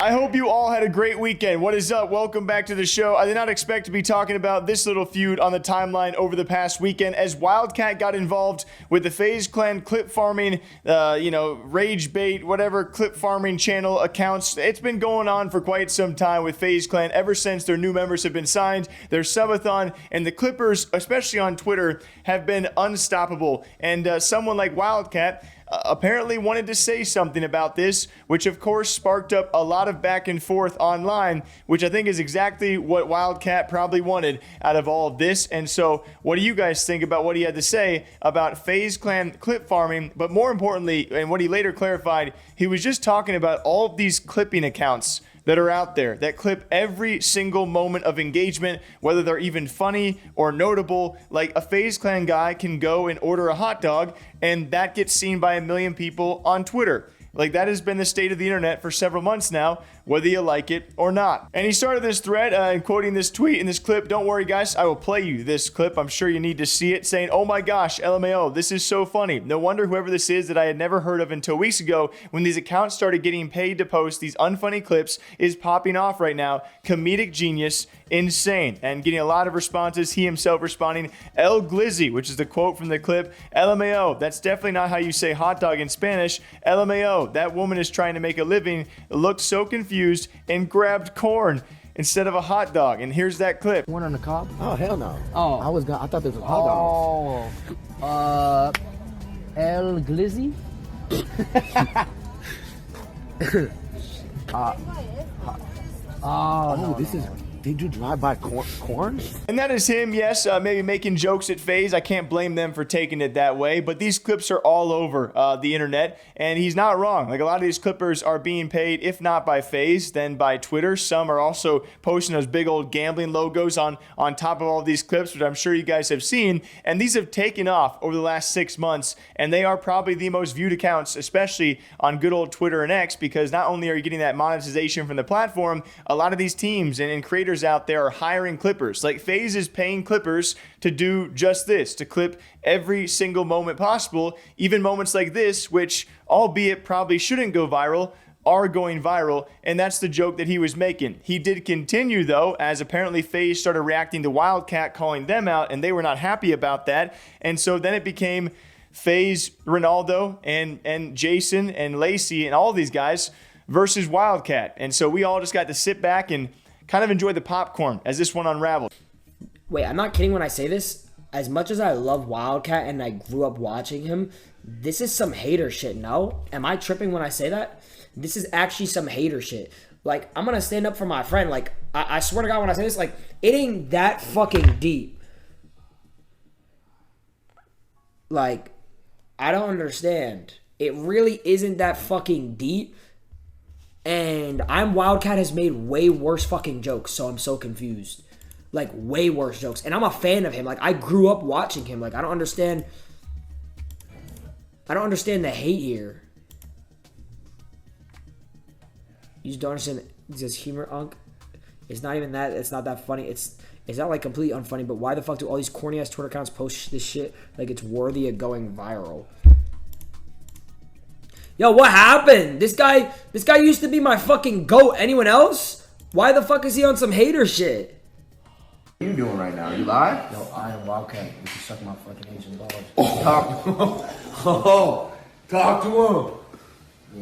I hope you all had a great weekend. What is up? Welcome back to the show. I did not expect to be talking about this little feud on the timeline over the past weekend as Wildcat got involved with the FaZe clan clip farming, rage bait, whatever clip farming channel accounts. It's been going on for quite some time with FaZe clan ever since their new members have been signed, their subathon, and the Clippers, especially on Twitter, have been unstoppable. And someone like Wildcat apparently wanted to say something about this, which of course sparked up a lot of back and forth online, which I think is exactly what Wildcat probably wanted out of all of this. And so what do you guys think about what he had to say about FaZe clan clip farming? But more importantly, and what he later clarified, he was just talking about all of these clipping accounts that are out there that clip every single moment of engagement, whether they're even funny or notable. Like a FaZe clan guy can go and order a hot dog and that gets seen by 1 million people on Twitter. Like, that has been the state of the internet for several months now, whether you like it or not. And he started this thread and quoting this tweet in this clip. Don't worry, guys, I will play you this clip. I'm sure you need to see it, saying, "Oh my gosh, LMAO, this is so funny. No wonder whoever this is that I had never heard of until weeks ago when these accounts started getting paid to post these unfunny clips is popping off right now. Comedic genius, insane." And getting a lot of responses. He himself responding, "El Glizzy," which is the quote from the clip. "LMAO, that's definitely not how you say hot dog in Spanish. LMAO, that woman is trying to make a living, looked so confused and grabbed corn instead of a hot dog." And here's that clip. Corn on the cob? Oh, hell no. Oh. I thought this was hot dogs. El Glizzy? Oh, this is... Did you drive by corn? And that is him, yes, maybe making jokes at FaZe. I can't blame them for taking it that way, but these clips are all over the internet, and he's not wrong. Like, a lot of these clippers are being paid, if not by FaZe, then by Twitter. Some are also posting those big old gambling logos on top of all of these clips, which I'm sure you guys have seen, and these have taken off over the last 6 months, and they are probably the most viewed accounts, especially on good old Twitter and X, because not only are you getting that monetization from the platform, a lot of these teams and creators out there are hiring clippers. Like, FaZe is paying clippers to do just this, to clip every single moment possible, even moments like this, which, albeit probably shouldn't go viral, are going viral, and that's the joke that he was making. He did continue, though, as apparently FaZe started reacting to Wildcat calling them out, and they were not happy about that, and so then it became FaZe, Ronaldo, and Jason, and Lacey, and all these guys versus Wildcat, and so we all just got to sit back and kind of enjoy the popcorn as this one unraveled. Wait, I'm not kidding when I say this. As much as I love Wildcat and I grew up watching him, this is some hater shit, no? Am I tripping when I say that? This is actually some hater shit. Like, I'm gonna stand up for my friend. Like, I swear to God when I say this, like, it ain't that fucking deep. Like, I don't understand. It really isn't that fucking deep. And Wildcat has made way worse fucking jokes, so I'm so confused. Like, way worse jokes. And I'm a fan of him. Like, I grew up watching him. Like, I don't understand the hate here. You just don't understand. Does humor unk? It's not even that. It's not that funny. It's not like completely unfunny, but why the fuck do all these corny ass Twitter accounts post this shit like it's worthy of going viral? Yo, what happened? This guy used to be my fucking GOAT. Anyone else? Why the fuck is he on some hater shit? What are you doing right now? You live? Yo, I am Wildcat. You can suck my fucking Asian balls. Talk to him. Oh, talk to him.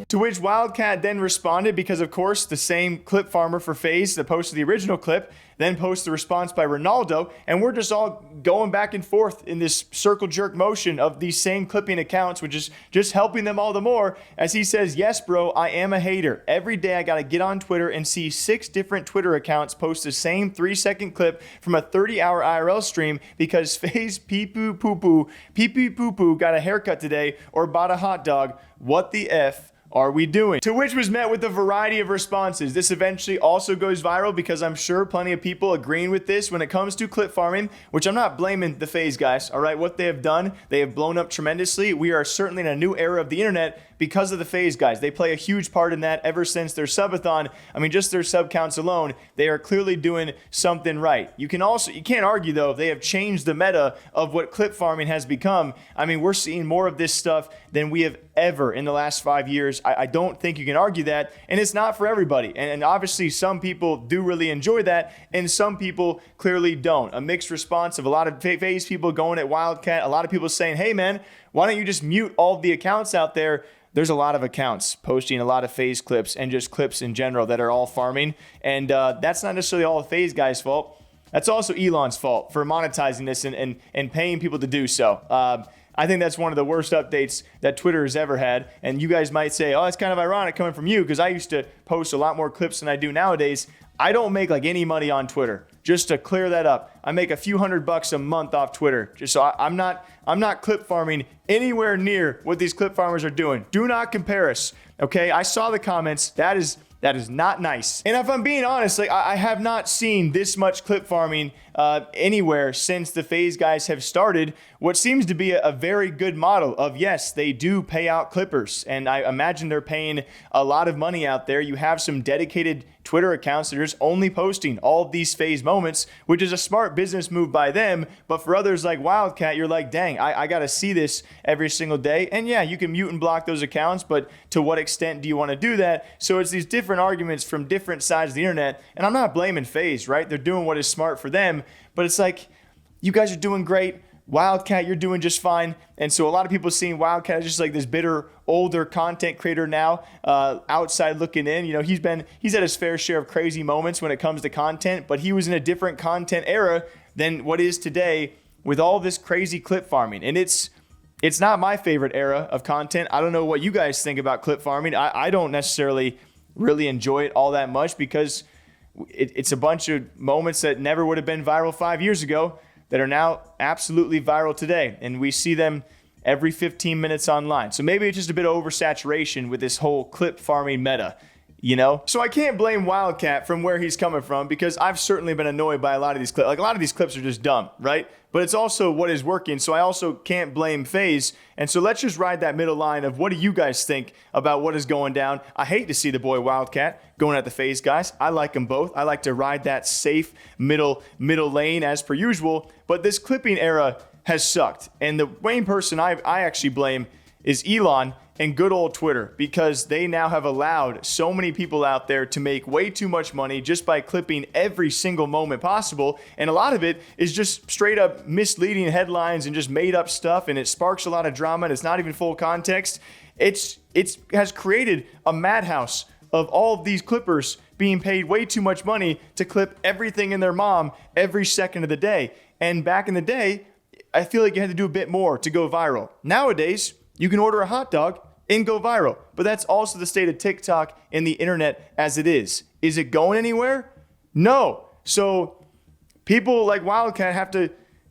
To which Wildcat then responded because, of course, the same clip farmer for FaZe that posted the original clip then posts the response by Ronaldo, and we're just all going back and forth in this circle jerk motion of these same clipping accounts, which is just helping them all the more as he says, "Yes, bro, I am a hater. Every day I gotta get on Twitter and see 6 different Twitter accounts post the same 3-second clip from a 30-hour IRL stream because FaZe pee-poo-poo-poo got a haircut today or bought a hot dog. What the F are we doing?" To which was met with a variety of responses. This eventually also goes viral because I'm sure plenty of people agreeing with this when it comes to clip farming, which I'm not blaming the FaZe guys, all right? What they have done, they have blown up tremendously. We are certainly in a new era of the internet, because of the FaZe guys. They play a huge part in that ever since their subathon. I mean, just their sub counts alone, they are clearly doing something right. You can't argue though, they have changed the meta of what clip farming has become. I mean, we're seeing more of this stuff than we have ever in the last 5 years. I don't think you can argue that, and it's not for everybody. And obviously some people do really enjoy that, and some people clearly don't. A mixed response of a lot of FaZe people going at Wildcat, a lot of people saying, hey man, why don't you just mute all of the accounts out there? There's a lot of accounts posting a lot of FaZe clips and just clips in general that are all farming, and that's not necessarily all the FaZe guys' fault. That's also Elon's fault for monetizing this and paying people to do so. I think that's one of the worst updates that Twitter has ever had. And you guys might say, oh, it's kind of ironic coming from you because I used to post a lot more clips than I do nowadays. I don't make like any money on Twitter. Just to clear that up, I make a few $100 a month off Twitter. Just so I'm not clip farming anywhere near what these clip farmers are doing. Do not compare us. Okay, I saw the comments. That is not nice. And if I'm being honest, like I have not seen this much clip farming anywhere since the FaZe guys have started what seems to be a very good model of, yes, they do pay out clippers. And I imagine they're paying a lot of money out there. You have some dedicated Twitter accounts that are just only posting all of these FaZe moments, which is a smart business move by them. But for others like Wildcat, you're like, dang, I got to see this every single day. And yeah, you can mute and block those accounts, but to what extent do you want to do that? So it's these different arguments from different sides of the internet. And I'm not blaming FaZe, right? They're doing what is smart for them. But it's like, you guys are doing great. Wildcat, you're doing just fine. And so a lot of people seeing Wildcat as just like this bitter, older content creator now, outside looking in. You know, he's had his fair share of crazy moments when it comes to content, but he was in a different content era than what is today with all this crazy clip farming. And it's not my favorite era of content. I don't know what you guys think about clip farming. I don't necessarily really enjoy it all that much because it's a bunch of moments that never would have been viral 5 years ago that are now absolutely viral today. And we see them every 15 minutes online. So maybe it's just a bit of oversaturation with this whole clip farming meta, you know? So I can't blame Wildcat from where he's coming from because I've certainly been annoyed by a lot of these clips. Like a lot of these clips are just dumb, right? But it's also what is working. So I also can't blame FaZe. And so let's just ride that middle line of what do you guys think about what is going down? I hate to see the boy Wildcat going at the FaZe guys. I like them both. I like to ride that safe middle lane as per usual. But this clipping era has sucked. And the main person I actually blame is Elon and good old Twitter, because they now have allowed so many people out there to make way too much money just by clipping every single moment possible. And a lot of it is just straight up misleading headlines and just made up stuff, and it sparks a lot of drama, and it's not even full context. It has created a madhouse of all of these clippers being paid way too much money to clip everything in their mom every second of the day. And back in the day, I feel like you had to do a bit more to go viral. Nowadays, you can order a hot dog and go viral. But that's also the state of TikTok and the internet as it is. Is it going anywhere? No. So people like Wildcat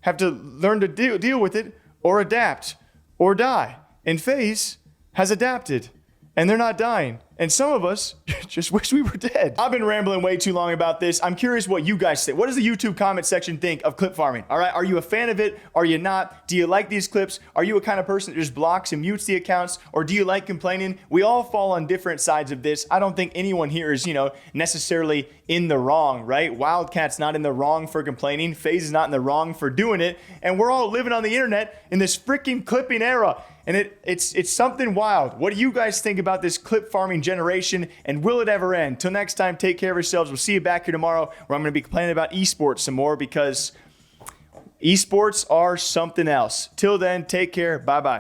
have to learn to deal with it or adapt or die. And FaZe has adapted and they're not dying. And some of us just wish we were dead. I've been rambling way too long about this. I'm curious what you guys think. What does the YouTube comment section think of clip farming? All right, are you a fan of it? Are you not? Do you like these clips? Are you a kind of person that just blocks and mutes the accounts? Or do you like complaining? We all fall on different sides of this. I don't think anyone here is, necessarily in the wrong, right? Wildcat's not in the wrong for complaining. FaZe is not in the wrong for doing it. And we're all living on the internet in this freaking clipping era. And it's something wild. What do you guys think about this clip farming generation, and will it ever end? Till next time, take care of yourselves. We'll see you back here tomorrow where I'm going to be complaining about esports some more because esports are something else. Till then, take care. Bye-bye.